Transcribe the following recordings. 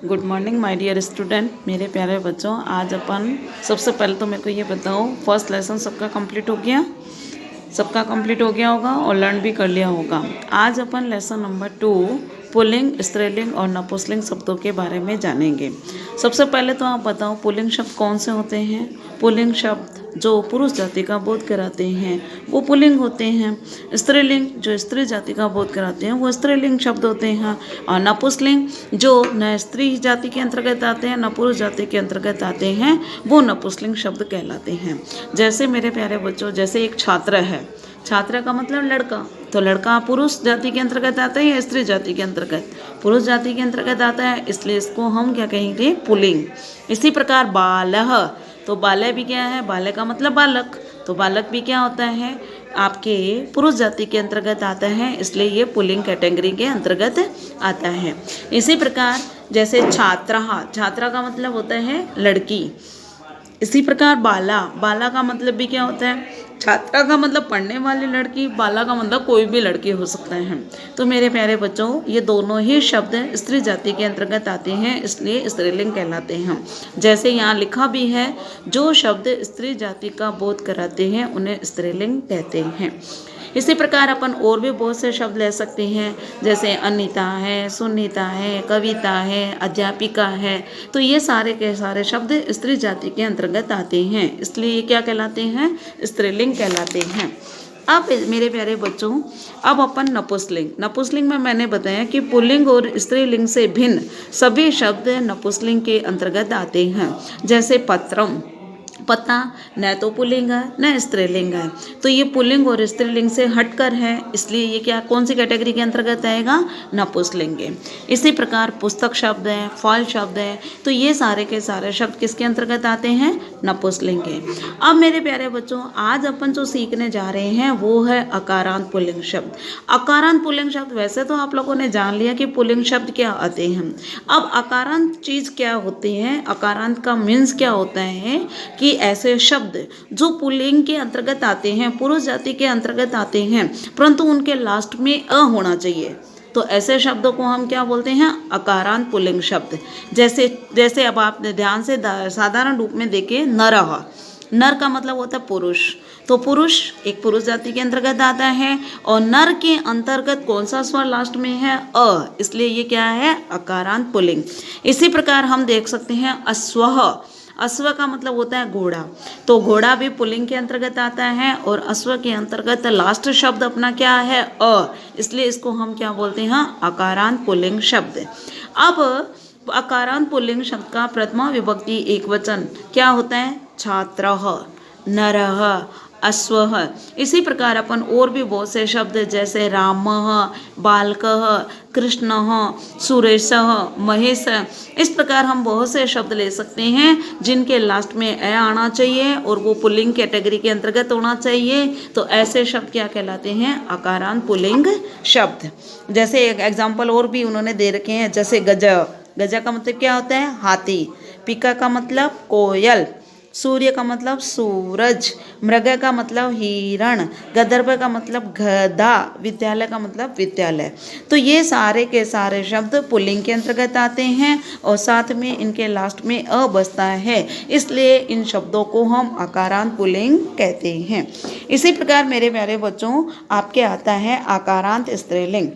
Good morning my dear student, मेरे प्यारे बच्चों। आज अपन सबसे पहले तो मेरे को ये बताओ, फर्स्ट लेसन सबका कंप्लीट हो गया? सबका कंप्लीट हो गया होगा और लर्न भी कर लिया होगा। आज अपन लेसन नंबर 2 पुल्लिंग, स्त्रीलिंग और नपुंसकलिंग शब्दों के बारे में जानेंगे। सबसे पहले तो आप बताओ पुल्लिंग शब्द कौन से होते हैं। पुल्लिंग शब्द जो पुरुष जाति का बोध कराते हैं वो पुल्लिंग होते हैं। स्त्रीलिंग जो स्त्री जाति का बोध कराते हैं वो स्त्रीलिंग शब्द होते हैं। और नपुंसकलिंग जो न स्त्री जाति के अंतर्गत आते हैं न पुरुष जाति के अंतर्गत आते हैं वो नपुंसकलिंग शब्द कहलाते हैं। जैसे मेरे प्यारे बच्चों, जैसे एक छात्र है, छात्र का मतलब लड़का, तो लड़का पुरुष जाति के अंतर्गत आता है या स्त्री जाति के अंतर्गत? पुरुष जाति के अंतर्गत आता है, इसलिए इसको हम क्या कहेंगे? पुल्लिंग। इसी प्रकार बालः, तो बालय भी क्या है? बालय का मतलब बालक, तो बालक भी क्या होता है? आपके पुरुष जाति के अंतर्गत आता है, इसलिए ये पुल्लिंग कैटेगरी के अंतर्गत आता है। इसी प्रकार जैसे छात्रा, छात्रा का मतलब होता है लड़की। इसी प्रकार बाला, बाला का मतलब भी क्या होता है? छात्रा का मतलब पढ़ने वाली लड़की, बाला का मतलब कोई भी लड़की हो सकता है। तो मेरे प्यारे बच्चों, ये दोनों ही शब्द स्त्री जाति के अंतर्गत आते हैं, इसलिए स्त्रीलिंग कहलाते हैं। जैसे यहाँ लिखा भी है, जो शब्द स्त्री जाति का बोध कराते हैं उन्हें स्त्रीलिंग कहते हैं। इसी प्रकार अपन और भी बहुत से शब्द ले सकते हैं, जैसे अनीता है, सुनीता है, कविता है, अध्यापिका है। तो ये सारे के सारे शब्द स्त्री जाति के अंतर्गत आते हैं, इसलिए ये क्या कहलाते हैं? स्त्रीलिंग कहलाते हैं। अब मेरे प्यारे बच्चों, अब अपन नपुंसकलिंग, नपुंसकलिंग में मैंने बताया कि पुल्लिंग और स्त्रीलिंग से भिन्न सभी शब्द नपुंसकलिंग के अंतर्गत आते हैं। जैसे पत्रम, पता न तो पुल्लिंग है न स्त्रीलिंग है, तो ये पुल्लिंग और स्त्रीलिंग से हटकर है, इसलिए ये क्या कौन सी कैटेगरी के अंतर्गत आएगा? नपुंसकलिंग। इसी प्रकार पुस्तक शब्द है, फल शब्द है, तो ये सारे के सारे शब्द किसके अंतर्गत आते हैं? नपुंसकलिंग के। अब मेरे प्यारे बच्चों, आज अपन जो सीखने जा रहे हैं वो है अकारांत पुल्लिंग शब्द। अकारांत पुल्लिंग शब्द, वैसे तो आप लोगों ने जान लिया कि पुल्लिंग शब्द क्या आते हैं। अब अकारांत चीज क्या होती है, अकारांत का मीन्स क्या होता है कि ऐसे शब्द जो पुल्लिंग के अंतर्गत आते हैं, पुरुष जाति के अंतर्गत आते हैं, परंतु उनके लास्ट में अ होना चाहिए, तो ऐसे शब्दों को हम क्या बोलते हैं? अकारांत पुल्लिंग शब्द। जैसे अब आप ध्यान से साधारण रूप में देखें, नरः, नर का मतलब होता है पुरुष, तो पुरुष एक पुरुष जाति के अंतर्गत आता है और नर के अंतर्गत कौन सा स्वर लास्ट में है? अ, इसलिए ये क्या है? अकारांत पुल्लिंग। इसी प्रकार हम देख सकते हैं अश्वः, अश्व का मतलब होता है घोड़ा, तो घोड़ा भी पुल्लिंग के अंतर्गत आता है और अश्व के अंतर्गत लास्ट शब्द अपना क्या है? अ, इसलिए इसको हम क्या बोलते हैं? अकारांत पुल्लिंग शब्द। अब अकारांत पुल्लिंग शब्द का प्रथमा विभक्ति एक वचन क्या होता है? छात्रः, नरः, अश्वः। इसी प्रकार अपन और भी बहुत से शब्द जैसे रामः, बालकः, कृष्णः, सुरेशः, महेश, इस प्रकार हम बहुत से शब्द ले सकते हैं जिनके लास्ट में ए आना चाहिए और वो पुल्लिंग कैटेगरी के अंतर्गत होना चाहिए, तो ऐसे शब्द क्या कहलाते हैं? अकारांत पुल्लिंग शब्द। जैसे एक एग्जाम्पल और भी उन्होंने दे रखे हैं, जैसे गज, गजा का मतलब क्या होता है? हाथी, पिका का मतलब कोयल, सूर्य का मतलब सूरज, मृग का मतलब हिरण, गदर्भ का मतलब गधा, विद्यालय का मतलब विद्यालय। तो ये सारे के सारे शब्द पुल्लिंग के अंतर्गत आते हैं और साथ में इनके लास्ट में अ बसता है, इसलिए इन शब्दों को हम अकारांत पुल्लिंग कहते हैं। इसी प्रकार मेरे प्यारे बच्चों, आपके आता है अकारांत स्त्रीलिंग,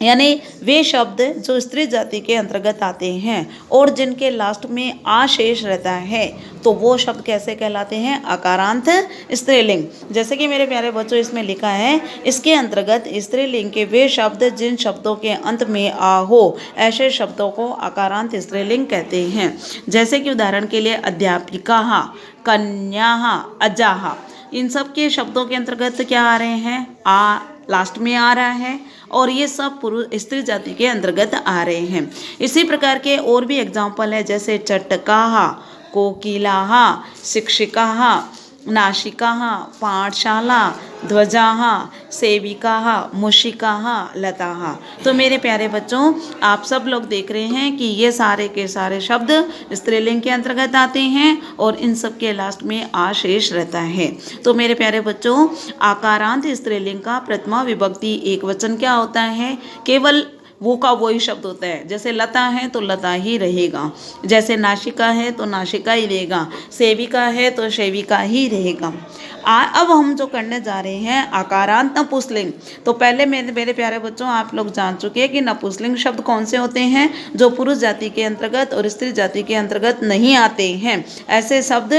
यानी वे शब्द जो स्त्री जाति के अंतर्गत आते हैं और जिनके लास्ट में आ शेष रहता है, तो वो शब्द कैसे कहलाते हैं? अकारांत स्त्रीलिंग। जैसे कि मेरे प्यारे बच्चों इसमें लिखा है, इसके अंतर्गत स्त्रीलिंग के वे शब्द जिन शब्दों के अंत में आ हो, ऐसे शब्दों को अकारांत स्त्रीलिंग कहते हैं। जैसे कि उदाहरण के लिए अध्यापिका, कन्या, अजाहा, इन सब के शब्दों के अंतर्गत क्या आ रहे हैं? आ लास्ट में आ रहा है और ये सब पुरुष स्त्री जाति के अंतर्गत आ रहे हैं। इसी प्रकार के और भी एग्जाम्पल है, जैसे चटकाः, कोकिलाः, शिक्षिकाः, नाशिकाः, पाठशाला, ध्वजाः, सेविकाः, मूषिकाः, लताः। तो मेरे प्यारे बच्चों, आप सब लोग देख रहे हैं कि ये सारे के सारे शब्द स्त्रीलिंग के अंतर्गत आते हैं और इन सब के लास्ट में आ शेष रहता है। तो मेरे प्यारे बच्चों, आकारांत स्त्रीलिंग का प्रथमा विभक्ति एक वचन क्या होता है? केवल वो का वही शब्द होता है। जैसे लता है तो लता ही रहेगा, जैसे नाशिका है तो नाशिका ही रहेगा, सेविका है तो सेविका ही रहेगा। अब हम जो करने जा रहे हैं आकारांत नपुंसकलिंग। तो पहले मेरे प्यारे बच्चों आप लोग जान चुके हैं कि नपुंसकलिंग शब्द कौन से होते हैं, जो पुरुष जाति के अंतर्गत और स्त्री जाति के अंतर्गत नहीं आते हैं, ऐसे शब्द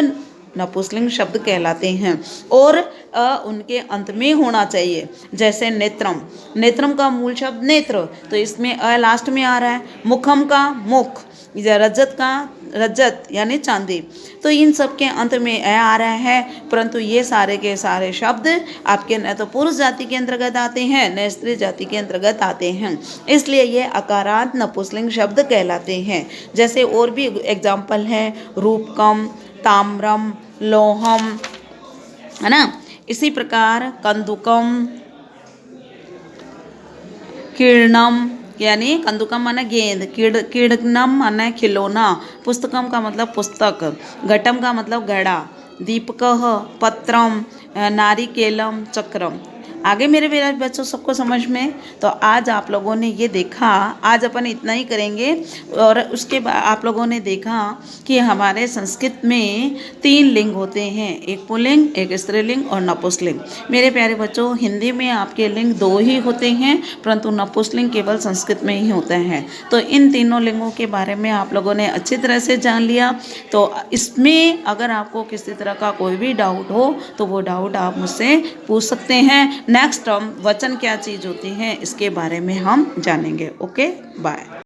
नपुंसकलिंग शब्द कहलाते हैं और उनके अंत में होना चाहिए। जैसे नेत्रम, नेत्रम का मूल शब्द नेत्र, तो इसमें लास्ट में आ रहा है। मुखम का मुख, रजत का रजत यानी चांदी, तो इन सब के अंत में आ रहा है। परंतु ये सारे के सारे शब्द आपके न तो पुरुष जाति के अंतर्गत आते हैं न स्त्री जाति के अंतर्गत आते हैं, इसलिए ये अकारांत नपुंसकलिंग शब्द कहलाते हैं। जैसे और भी एग्जाम्पल है रूपकम, ताम्रम, लोहम, है ना। इसी प्रकार कंदुकम, किरणम यानी कंदुकम माना गेंद, किरणम माना खिलौना, पुस्तकम का मतलब पुस्तक, घटम का मतलब घड़ा, दीपकः पत्रम, नारिकेलम, चक्रम। आगे मेरे बच्चों सबको समझ में। तो आज आप लोगों ने ये देखा, आज अपन इतना ही करेंगे। और उसके बाद आप लोगों ने देखा कि हमारे संस्कृत में 3 लिंग होते हैं, एक पुल्लिंग, एक स्त्रीलिंग और नपुंसकलिंग। मेरे प्यारे बच्चों हिंदी में आपके लिंग 2 ही होते हैं, परंतु नपुंसकलिंग केवल संस्कृत में ही होता है। तो इन तीनों लिंगों के बारे में आप लोगों ने अच्छी तरह से जान लिया। तो इसमें अगर आपको किसी तरह का कोई भी डाउट हो तो वो डाउट आप मुझसे पूछ सकते हैं। नेक्स्ट हम वचन क्या चीज़ होती है इसके बारे में हम जानेंगे। Okay, bye.